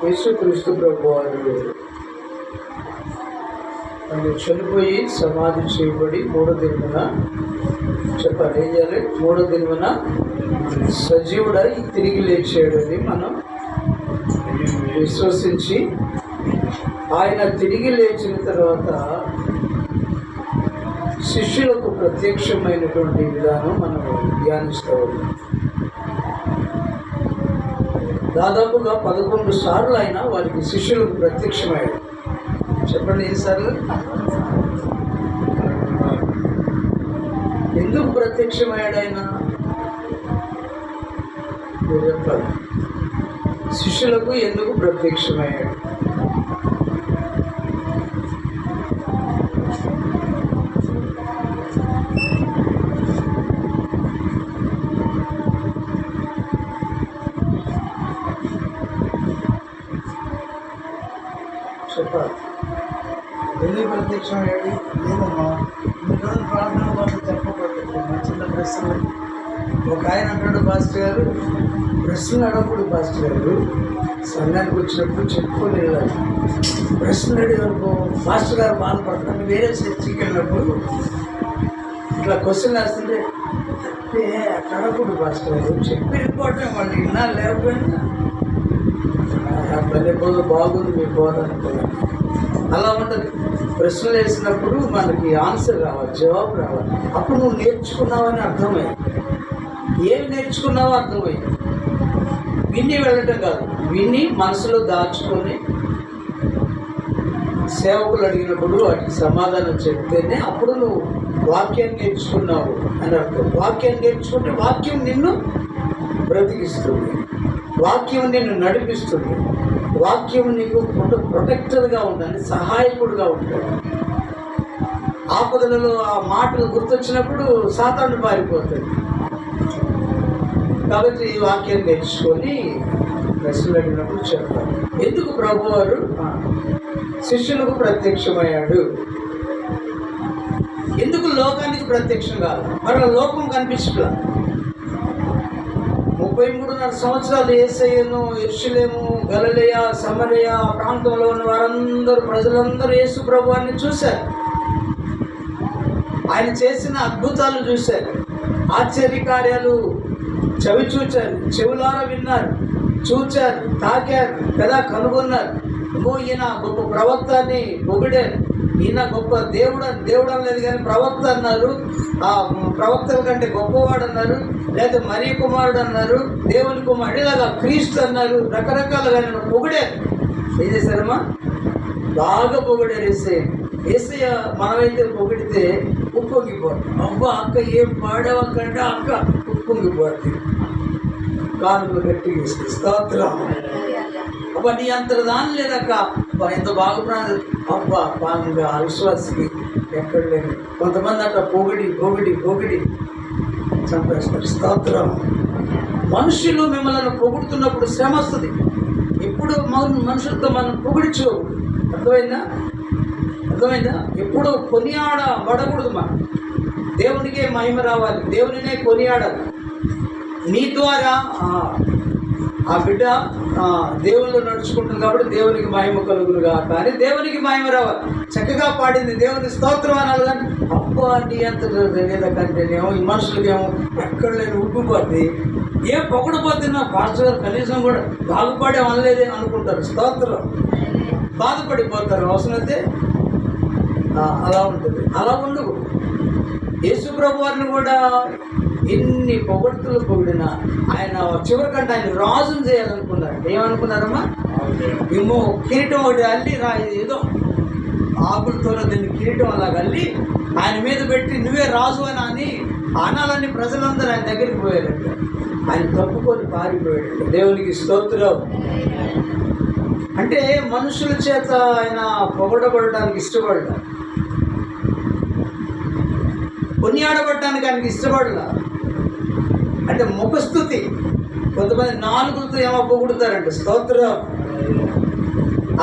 యేసుక్రీస్తు ప్రభువారు ఆయన చనిపోయి సమాధి చేయబడి మూడో దినమున చెప్పాలి ఏం చేయాలి? మూడో దినమున సజీవుడై తిరిగి లేచాడని మనం విశ్వసించి ఆయన తిరిగి లేచిన తర్వాత శిష్యులకు ప్రత్యక్షమైనటువంటి విధానం మనం ధ్యానిస్తూ ఉన్నాం. దాదాపుగా 11 సార్లు ఆయన వారికి శిష్యులకు ప్రత్యక్షమయ్యాడు. చెప్పండి ఎన్నిసార్లు? ఎందుకు ప్రత్యక్షమయ్యాడు ఆయన? మీరు చెప్పాలి. శిష్యులకు ఎందుకు ప్రత్యక్షమయ్యాడు? చెప్పాలి. ఎందుకు ప్రత్యక్షమయ్యాడు? ఏమమ్మా ఈరోజు ప్రార్థన వాళ్ళు చెప్పకూడదు. చిన్న ప్రశ్నలు ఒక ఆయన అంటాడు, పాస్టర్ గారు ప్రశ్నలు అడగకూడదు పాస్టర్ గారు, సంఘానికి వచ్చినప్పుడు చెప్పుకొని వెళ్ళాలి. ప్రశ్నలు అడిగినప్పుడు పాస్టర్ గారు బాధపడతాను. వేరే చర్చికి వెళ్ళినప్పుడు ఇట్లా క్వశ్చన్ వేస్తుంటే అంటే అట్లా అడగకూడదు పాస్టర్ గారు, చెప్పి వెళ్ళిపోవటం వాళ్ళు విన్నా లేకపోయినా భలే బాగుంది మీ బోధ అనుకోవాలి. అలా ఉండదు. ప్రశ్నలు వేసినప్పుడు మనకి ఆన్సర్ రావాలి, జవాబు రావాలి. అప్పుడు నువ్వు నేర్చుకున్నావని అర్థమైంది. ఏమి నేర్చుకున్నావో అర్థమైంది. విని వెళ్ళటం కాదు, విని మనసులో దాచుకొని సేవకులు అడిగినప్పుడు వాటికి సమాధానం చెప్తేనే అప్పుడు నువ్వు వాక్యాన్ని నేర్చుకున్నావు అని అర్థం. వాక్యాన్ని నేర్చుకుంటే వాక్యం నిన్ను బ్రతికిస్తుంది, వాక్యం నిన్ను నడిపిస్తుంది, వాక్యం నీకు ప్రొటెక్టర్గా ఉంటుంది, సహాయకుడుగా ఉంటాడు. ఆపదలలో ఆ మాటలు గుర్తొచ్చినప్పుడు సాతాను పారిపోతాడు. కాబట్టి ఈ వాక్యాన్ని నేర్చుకొని ప్రశ్నలు అడిగినప్పుడు చెప్పాలి. ఎందుకు ప్రభువారు శిష్యులకు ప్రత్యక్షమయ్యాడు? ఎందుకు లోకానికి ప్రత్యక్షం కాదు? మరలా లోకం కనిపించట్లా. 33.5 సంవత్సరాలు యేసయ్యను యెరూషలేము, గలిలయ, సమరయ ప్రాంతంలో ఉన్న వారందరూ, ప్రజలందరూ యేసు ప్రభువాన్ని చూశారు. ఆయన చేసిన అద్భుతాలు చూశారు, ఆశ్చర్యకార్యాలు చవి చూచారు, చెవులారా విన్నారు, చూచారు, తాకారు కదా, కనుగొన్నారు. ఈయన గొప్ప ప్రవక్త అని పొగిడారు. ఈయన గొప్ప దేవుడు అనలేదు కానీ ప్రవక్త అన్నారు, ఆ ప్రవక్తల కంటే గొప్పవాడు అన్నారు, లేదా మరీ కుమారుడు అన్నారు, దేవుని కుమారుడు, ఇలాగా క్రీస్తు అన్నారు. రకరకాలుగా నేను పొగిడారు. ఏం చేశారమ్మా? బాగా పొగిడారు యేసయ్య. యేసయ్య మనమైతే పొగిడితే ఉప్పొంగిపోతుంది. అబ్బా అక్క ఏం పాడవకంటే అక్క ఉప్పొంగిపోతుంది. కానుకలు గట్టిగా ఇస్తే స్తోత్రం. అబ్బా నీ అంత దాని లేదక్క, అబ్బా ఎంత బాగా అబ్బా బాగా విశ్వాసికి ఎక్కడ లేదు. కొంతమంది అట్లా పొగిడి పొగిడి పొగిడి చంపేస్తారు. స్తోత్రం. మనుషులు మిమ్మల్ని పొగుడుతున్నప్పుడు శ్రమ వస్తుంది. ఎప్పుడు మనుషులతో మనం పొగిడిచు. అర్థమైందా? ఎప్పుడు కొనియాడబడకూడదు. మనం దేవునికే మహిమ రావాలి, దేవునినే కొనియాడాలి. నీ ద్వారా ఆ బిడ్డ దేవుళ్ళు నడుచుకుంటుంది కాబట్టి దేవునికి మహిమ కలుగునుగా. కానీ దేవునికి మహిమ రావాలి. చక్కగా పాడింది, దేవుని స్తోత్రం అనాలి. కానీ అబ్బా నీ అంత లేదంటేనేమో ఈ మనుషులకేమో ఎక్కడ లేని ఉబ్బిపోద్ది. ఏం పొగడిపోతున్నా పాస్టర్ గారు కనీసం కూడా బాగుపడే అనలేదే అనుకుంటారు. స్తోత్రం. బాధపడిపోతారు. అవసరమైతే అలా ఉంటుంది. అలా ఉండకూడదు. యేసు ప్రభు వారిని కూడా ఎన్ని పొగడ్తలు పొగిడినా ఆయన చివరికంటే ఆయన రాజును చేయాలనుకున్నారు. ఏమనుకున్నారమ్మా? మేము కిరీటం ఒకటి అల్లి ఏదో ఆకులతోనే దీన్ని కిరీటం అలాగ అల్లి ఆయన మీద పెట్టి నువ్వే రాజు అని అనాలని ప్రజలందరూ ఆయన దగ్గరికి పోయారంట. ఆయన తప్పుకొని పారిపోయాడు. దేవునికి స్తోత్రం. అంటే మనుషుల చేత ఆయన పొగడబడడానికి ఇష్టపడ్డా, కొనియాడబడటానికి ఆయనకి ఇష్టపడలా. అంటే ముఖస్థుతి. కొంతమంది నాలుగులతో ఏమో పొగుడుతారంట. స్తోత్రం.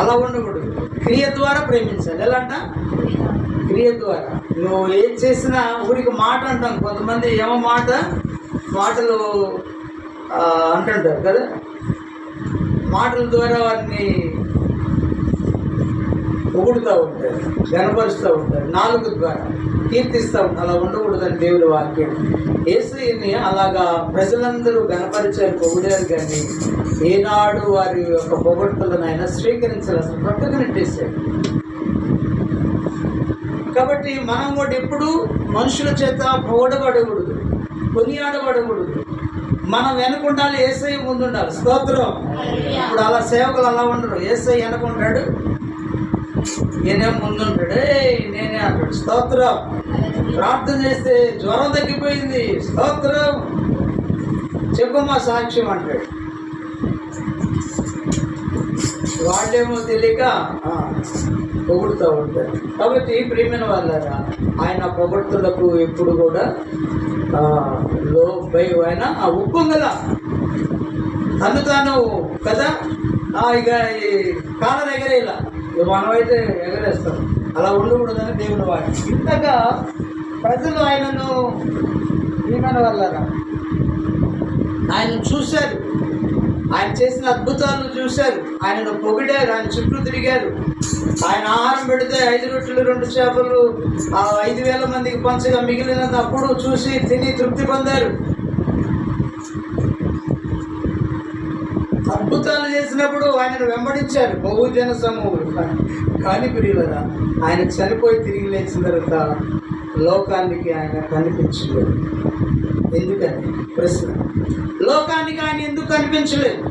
అలా ఉండకూడదు. క్రియ ద్వారా ప్రేమించాలి. ఎలా అంట? క్రియ ద్వారా. నువ్వు ఏం చేసినా ఊరికి మాట అంటాం. కొంతమంది ఏమో మాటలు అంటుంటారు కదా. మాటల ద్వారా వారిని పొగుడుతూ ఉంటారు, గనపరుస్తూ ఉంటారు, నాలుగు ద్వారా కీర్తిస్తూ ఉంటారు. అలా ఉండకూడదని దేవుడి వాక్యం. యేసయ్యని అలాగా ప్రజలందరూ గనపరిచారు, పొగిడారు, కానీ ఏనాడు వారి యొక్క పొగడ్తలను ఆయన స్వీకరించారు, అసలు పక్కకు నెట్టేశారు. కాబట్టి మనం కూడా ఎప్పుడు మనుషుల చేత పొగడబడకూడదు, కొనియాడబడకూడదు. మనం వెనుకుండాలి, యేసయ్య ముందుండాలి. స్తోత్రం. ఇప్పుడు అలా సేవకులు అలా ఉండరు. యేసయ్య వెనుకుంటాడు, ఈయనే ముందుంటాడు, నేనే అంటాడు. స్తోత్రం. ప్రార్థన చేస్తే జ్వరం తగ్గిపోయింది, స్తోత్రం, చెప్పమ్మా సాక్ష్యం అంటాడు. వాళ్ళేమో తెలియక పొగుడుతూ ఉంటారు. కాబట్టి ప్రియమైన వాళ్ళారా, ఆయన పొగడ్తలకు ఎప్పుడు కూడా ఆయన ఉప్పొంగల తను తాను కదా, ఇక ఈ కాలం ఎగరేలా, మనమైతే ఎగరేస్తాం. అలా ఉండకూడదని దేవుని వాడు. ఇంతగా ప్రజలు ఆయనను ప్రియమైన వాళ్ళారా ఆయన చూశారు, ఆయన చేసిన అద్భుతాలను చూశారు, ఆయనను పొగిడారు, ఆయన చుట్టూ తిరిగారు. ఆయన ఆహారం పెడితే 5 రొట్టెలు 2 చేపలు 5,000 మందికి పంచగా మిగిలినప్పుడు చూసి తిని తృప్తి పొందారు. అద్భుతాలు చేసినప్పుడు ఆయనను వెంబడించారు బహుజన సమూహం. కానీ ప్రియులరా, ఆయన చనిపోయి తిరిగి లేచిన తర్వాత లోకానికి ఆయన కనిపించలేదు. ఎందుకని ప్రశ్న. లోకానికి ఆయన ఎందుకు కనిపించలేదు?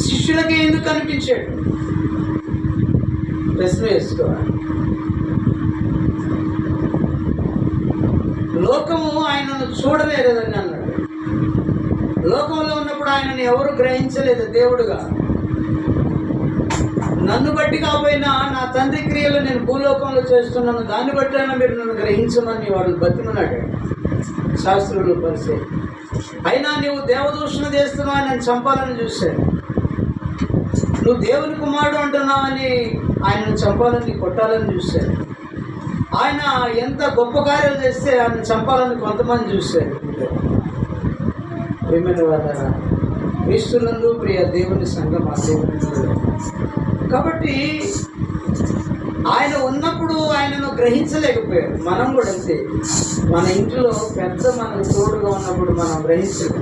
శిష్యులకి ఎందుకు కనిపించాడు? ప్రశ్న వేసుకోవాలి. లోకము ఆయనను చూడలేదని అన్నాడు. లోకంలో ఉన్నప్పుడు ఆయనను ఎవరు గ్రహించలేదు దేవుడుగా. నన్ను బట్టి కాకపోయినా నా తండ్రి క్రియలు నేను భూలోకంలో చేస్తున్నాను, దాన్ని బట్టి అయినా మీరు నన్ను గ్రహించమని వాడు బతిమన్నాడు శాస్త్రులు పరిచయం. అయినా నువ్వు దేవదూషణ చేస్తున్నావు అని నేను చంపాలని చూశాను. నువ్వు దేవుని కుమారుడు అంటున్నావని ఆయనను చంపాలని కొట్టాలని చూశాను. ఆయన ఎంత గొప్ప కార్యాలు చేస్తే ఆయన చంపాలని కొంతమంది చూశారు. ప్రియమైన వాళ్ళ క్రీస్తునందు ప్రియ దేవుని సంఘం ఆ దేవుని. కాబట్టి ఆయన ఉన్నప్పుడు ఆయనను గ్రహించలేకపోయారు. మనం కూడా అంతే. మన ఇంట్లో పెద్ద మనకు తోడుగా ఉన్నప్పుడు మనం గ్రహించలేము.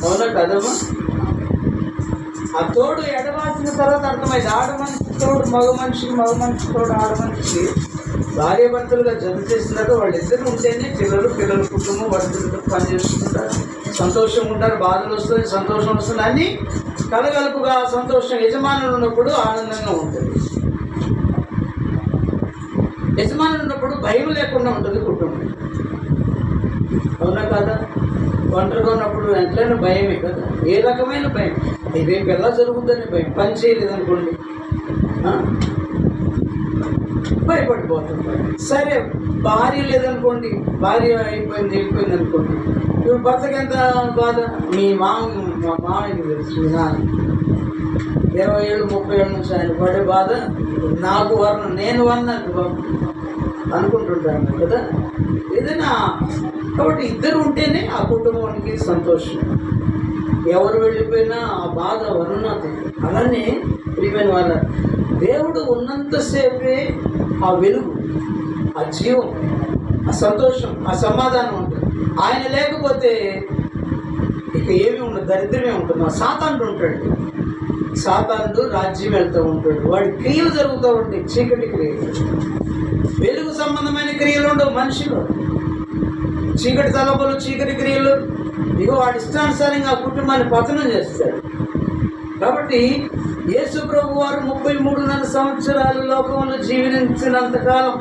అవునా కదమ్మా? ఆ తోడు ఎడవాల్సిన తర్వాత అర్థమైంది. ఆడ మనిషి తోడు మగ మనిషికి, మగ మనిషి తోడు ఆడ మనిషికి భార్య భర్తలుగా జత చేసినాక వాళ్ళిద్దరు ఉంటేనే పిల్లల కుటుంబం వాళ్ళిద్దరు పని చేసుకుంటారు, సంతోషంగా ఉంటారు. బాధలు వస్తుంది, సంతోషం వస్తుంది, అన్నీ కలగలుపుగా సంతోషం. యజమానులు ఉన్నప్పుడు ఆనందంగా ఉంటుంది. యజమానులు ఉన్నప్పుడు భయం లేకుండా ఉంటుంది కుటుంబం. అవునా కదా? ఒంటరిగా ఉన్నప్పుడు ఎంతైనా భయమే కదా. ఏ రకమైన భయం? రేపు ఎలా జరుగుతుందని భయం. పని చేయలేదనుకోండి భయపడిపోతుంటారు. సరే, భార్య లేదనుకోండి, భార్య అయిపోయింది అనుకోండి, ఇప్పుడు భర్తకి ఎంత బాధ. మా మామయ్యకి తెలుసు, నా 20 ఏళ్ళు 30 ఏళ్ళ నుంచి ఆయన పడే బాధ నాకు నేను వర్ణకు అనుకుంటుంటాను కదా ఏదైనా. కాబట్టి ఇద్దరు ఉంటేనే ఆ కుటుంబానికి సంతోషం. ఎవరు వెళ్ళిపోయినా ఆ బాధ వర్ణత. అలానే ప్రియమైన వాళ్ళ దేవుడు ఉన్నంతసేపే ఆ వెలుగు, ఆ జీవం, ఆ సంతోషం, ఆ సమాధానం ఉంటుంది. ఆయన లేకపోతే ఇక ఏమీ ఉండదు, దరిద్రమే ఉంటుంది. సాతానుడు ఉంటాడు, సాతానుడు రాజ్యం వెళ్తూ ఉంటాడు. వాడి క్రియలు జరుగుతూ ఉంటాయి, చీకటి క్రియలు. వెలుగు సంబంధమైన క్రియలు ఉండవు మనిషిలో. చీకటి తలపులు, చీకటి క్రియలు, ఇగో వాడి ఇష్టానుసారంగా ఆ కుటుంబాన్ని పతనం చేస్తాడు. కాబట్టి యేసు ప్రభు వారు 33.5 సంవత్సరాలు లోకంలో జీవించినంతకాలం,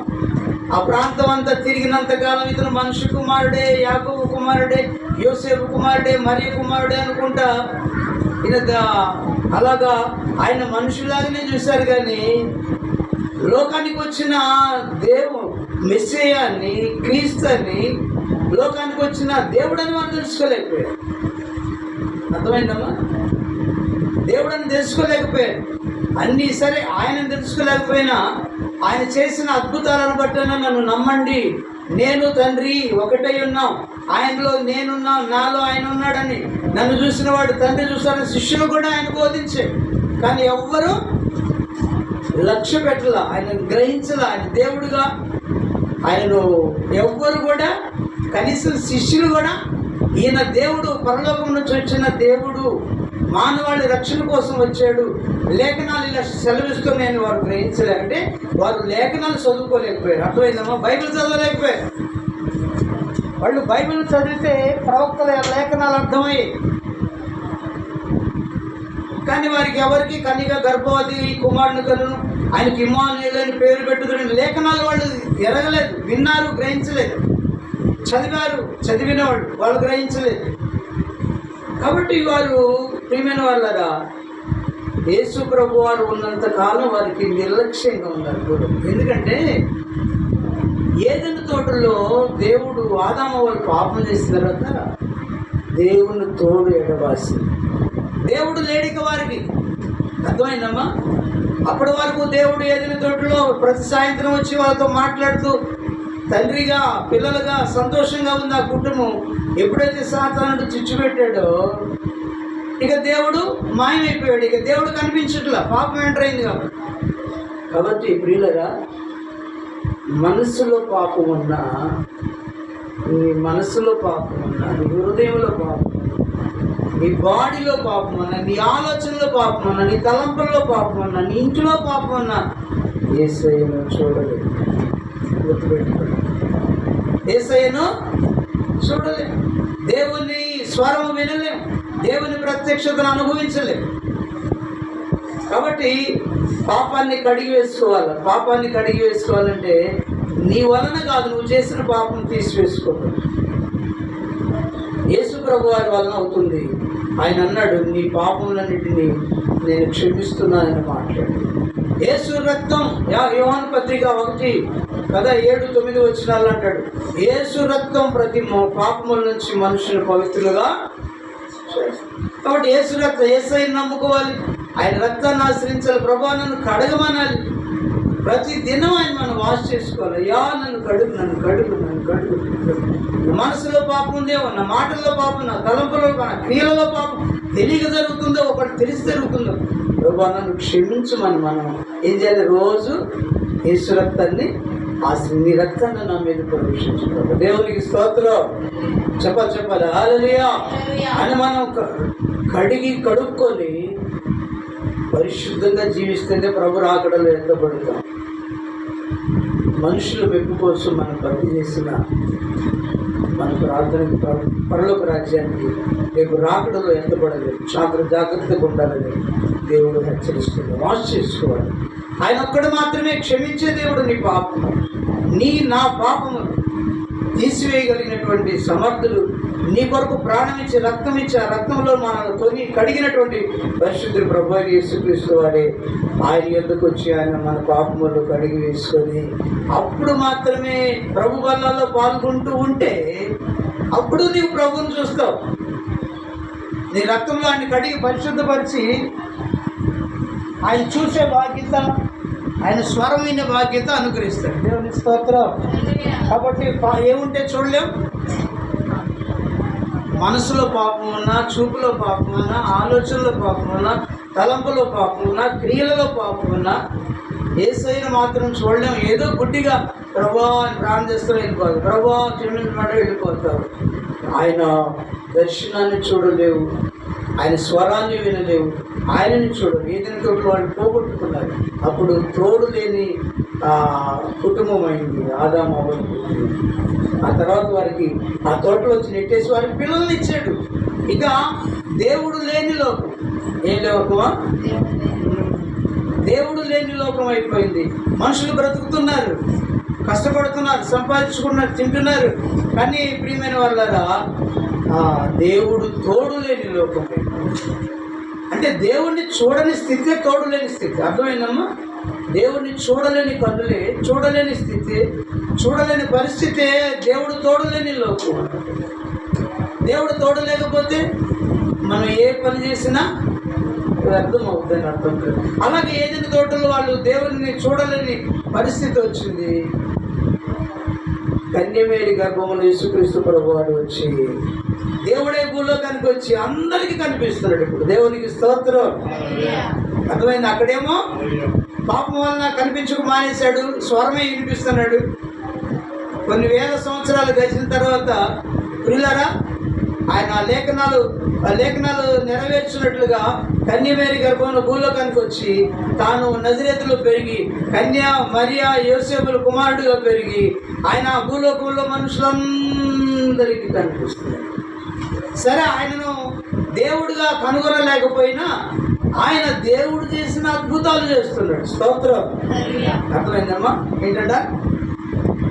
ఆ ప్రాంతం అంతా తిరిగినంతకాలం ఇతను మనుష్య కుమారుడే, యాకోబు కుమారుడే, యోసేపు కుమారుడే, మరియ కుమారుడే అనుకుంటా అలాగా ఆయన మనుషులాగానే చూశారు. కానీ లోకానికి వచ్చిన మెస్సియాని, క్రీస్తుని, లోకానికి వచ్చిన దేవుడని మనం తెలుసుకోలేకపోయారు. అర్థమైందమ్మా? దేవుడని తెలుసుకోలేకపోయారు. అన్నీ సరే, ఆయనను తెలుసుకోలేకపోయినా ఆయన చేసిన అద్భుతాలను బట్టి నన్ను నమ్మండి, నేను తండ్రి ఒకటై ఉన్నాం, ఆయనలో నేనున్నా, నాలో ఆయన ఉన్నాడని, నన్ను చూసిన వాడు తండ్రి చూస్తాడని శిష్యులు కూడా ఆయన బోధించాడు. కానీ ఎవ్వరూ లక్ష్య పెట్టాల, ఆయన గ్రహించాల, ఆయన దేవుడుగా ఆయనను ఎవ్వరు కూడా, కనీసం శిష్యులు కూడా ఈయన దేవుడు, పరలోకం నుంచి వచ్చిన దేవుడు, మానవాళి రక్షణ కోసం వచ్చాడు, లేఖనాలు ఇలా సెలవిస్తున్నాయని వారు గ్రహించలే. అంటే వారు లేఖనాలు చదువుకోలేకపోయారు. అర్థమైందమ్మా? బైబిల్ చదవలేకపోయారు. వాళ్ళు బైబిల్ చదివితే ప్రవక్తల లేఖనాలు అర్థమయ్యాయి. కానీ వారికి ఎవరికి కనిగా గర్భవతి కుమారుని కలను, ఆయనకి ఇమ్మానుయేలు అని పేరు పెట్టుకుని లేఖనాలు వాళ్ళు ఎరగలేదు, విన్నారు, గ్రహించలేదు. చదివారు, చదివిన వాళ్ళు గ్రహించలేదు. కాబట్టి వారు ప్రియమైన వాళ్ళరా, యేసు ప్రభు వారు ఉన్నంత కాలం వారికి నిర్లక్ష్యంగా ఉన్నారు. ఎందుకంటే ఏదైనా తోటలో దేవుడు ఆదాము వాళ్ళు పాపం చేసిన తర్వాత దేవుని తోడు ఎడబాసి, దేవుడు లేడిక వారికి. అర్థమైందమ్మా? అప్పటి వరకు దేవుడు ఏదైనా తోటలో ప్రతి సాయంత్రం వచ్చి వాళ్ళతో మాట్లాడుతూ తండ్రిగా, పిల్లలుగా సంతోషంగా ఉంది ఆ కుటుంబం. ఎప్పుడైతే సాతానుడు చిచ్చు పెట్టాడో ఇక దేవుడు మాయమైపోయాడు. ఇక దేవుడు కనిపించట్లా, పాపం ఎంటర్ అయింది కాబట్టి ప్రియులరా, మనసులో పాపం ఉన్నా, నీ మనసులో పాపం ఉన్నా, నీ హృదయంలో పాపం ఉన్నా, నీ బాడీలో పాపం ఉన్నా, నీ ఆలోచనలో పాపం ఉన్నా, నీ తలంపుల్లో పాపం ఉన్నా, నీ ఇంట్లో పాపం ఉన్నా, యేసయ్యను చూడలేదు. గుర్తుపెట్టుకోండి, యేసయ్యను చూడలేము, దేవుని స్వరం వినలేము, దేవుని ప్రత్యక్షతను అనుభవించలేము. కాబట్టి పాపాన్ని కడిగి వేసుకోవాలి. పాపాన్ని కడిగి వేసుకోవాలంటే నీ వలన కాదు, నువ్వు చేసిన పాపం తీసివేసుకోవాలి. యేసు ప్రభు వారి వలన అవుతుంది. ఆయన అన్నాడు, నీ పాపములన్నిటినీ నేను క్షమిస్తున్నానని మాట్లాడు. యేసు రక్తం, యోహాను పత్రిక 1:7-9 వచనాలు అంటాడు, యేసు రక్తం ప్రతి పాపముల నుంచి మనుషులు పవిత్రులుగా. కాబట్టి యేసు రక్తం, యేసయ్యను నమ్ముకోవాలి, ఆయన రక్తాన్ని ఆశ్రయించాలి. ప్రభా నన్ను కడగమనాలి. ప్రతి దినం ఆయన మనం వాష్ చేసుకోవాలి. అయ్యా నన్ను కడుగు, నన్ను కడుగు, నన్ను కడుగు. నా మనసులో పాపం ఉందేమో, నా మాటల్లో పాపం, నా తలంపులో, నా క్రియలలో పాపం తెలియక జరుగుతుందో, ఒకటి తెలిసి జరుగుతుందో, ప్రభా నన్ను క్షమించమని మనం ఏం చేయాలి? రోజు యేసు రక్తాన్ని నీ రక్తాన్ని నా మీద ప్రవేశించుకోవాలి. దేవునికి స్తోత్రం చెప్పాలి హల్లెలూయా అని మనం కడుక్కొని పరిశుద్ధంగా జీవిస్తుంటే ప్రభు రాకడలో ఎత్తబడతాం. మనుషుల మెప్పు కోసం మనం భక్తి చేసిన మన ప్రార్థనకి, పరలోక రాజ్యానికి రేపు రాకడలో ఎత్తబడలేదు. జాగ్రత్తగా ఉండాలని దేవుడు హెచ్చరిస్తుంది. వాష్ చేసుకోవాలి. ఆయన ఒక్కడు మాత్రమే క్షమించే దేవుడు. నా పాపము తీసివేయగలిగినటువంటి సమర్థులు, నీ కొరకు ప్రాణం ఇచ్చి రక్తం ఇచ్చి ఆ రక్తంలో మనల్ని కొని కడిగినటువంటి పరిశుద్ధుడు ప్రభు యేసుక్రీస్తు వారే. ఆయన ఎందుకు వచ్చి ఆయన మన పాపములు కడిగి వేసుకొని అప్పుడు మాత్రమే ప్రభు వల్లలో పాల్గొంటూ ఉంటే అప్పుడు నీవు ప్రభువుని చూస్తావు. నీ రక్తంలో ఆయన కడిగి పరిశుద్ధపరిచి ఆయన చూసే బాధ్యత, ఆయన స్వరం వినే బాధ్యత అనుగ్రహిస్తాడు. దేవుని స్తోత్రం. కాబట్టి ఏముంటే చూడలేం. మనసులో పాపం ఉన్నా, చూపులో పాపం ఉన్నా, ఆలోచనలో పాపం ఉన్నా, తలంపులో పాపం ఉన్నా, క్రియలలో పాపం ఉన్నా, యేసయ్యను మాత్రం చూడలేము. ఏదో గుడ్డిగా ప్రభా అని ప్రార్థన చేస్తూ వెళ్ళిపోతారు, ప్రభా క్షమించమంటే వెళ్ళిపోతారు. ఆయన దర్శనాన్ని చూడలేవు, ఆయన స్వరాన్ని వినలేవు, ఆయనని చూడరు. ఏదైనా తోటలో వాళ్ళు పోగొట్టుకున్నారు. అప్పుడు తోడు లేని కుటుంబం అయింది ఆదాము అవ్వని కుటుంబం. ఆ తర్వాత వారికి ఆ తోటలో వచ్చి నెట్టేసి వారికి పిల్లల్ని ఇచ్చాడు. ఇక దేవుడు లేని లోకం. ఏం లోకమా? దేవుడు లేని లోకం అయిపోయింది. మనుషులు బ్రతుకుతున్నారు, కష్టపడుతున్నారు, సంపాదించుకున్నారు, తింటున్నారు. కానీ ప్రియమైన వాళ్ళరా, దేవుడు తోడు లేని లోకం. అంటే దేవుణ్ణి చూడని స్థితి, తోడు లేని స్థితి. అర్థమైందమ్మా? దేవుణ్ణి చూడలేని కన్నులే, చూడలేని స్థితి, చూడలేని పరిస్థితే దేవుడు తోడు లేని లోకం. దేవుడు తోడు లేకపోతే మనం ఏ పని చేసినా అర్థం అవుతుందని అర్థం కాదు. అలాగే ఏదైనా తోటలో వాళ్ళు దేవుడిని చూడలేని పరిస్థితి వచ్చింది. కన్యమేరి గర్భములు యేసుక్రీస్తు ప్రభు వారు వచ్చి దేవుడే భూలోకానికి వచ్చి అందరికీ కనిపిస్తున్నాడు. ఇప్పుడు దేవునికి స్తోత్రం. అర్థమైంది. అక్కడేమో పాపం వలన కనిపించక మానేశాడు, స్వరమే వినిపిస్తున్నాడు. కొన్ని వేల సంవత్సరాలు గడిచిన తర్వాత ప్రియులారా, ఆయన లేఖనాలు నెరవేర్చినట్లుగా కన్యమేరి గర్భంలో భూలోకానికి వచ్చి తాను నజరేతులో పెరిగి కన్యా మరియా యోసేపుల కుమారుడిగా పెరిగి ఆయన భూలోకంలో మనుషులందరికీ కనిపిస్తున్నాడు. సరే, ఆయనను దేవుడిగా కనుగొనలేకపోయినా ఆయన దేవుడు చేసిన అద్భుతాలు చేస్తున్నాడు. స్తోత్రం. అర్థమైందమ్మా? ఏంటంట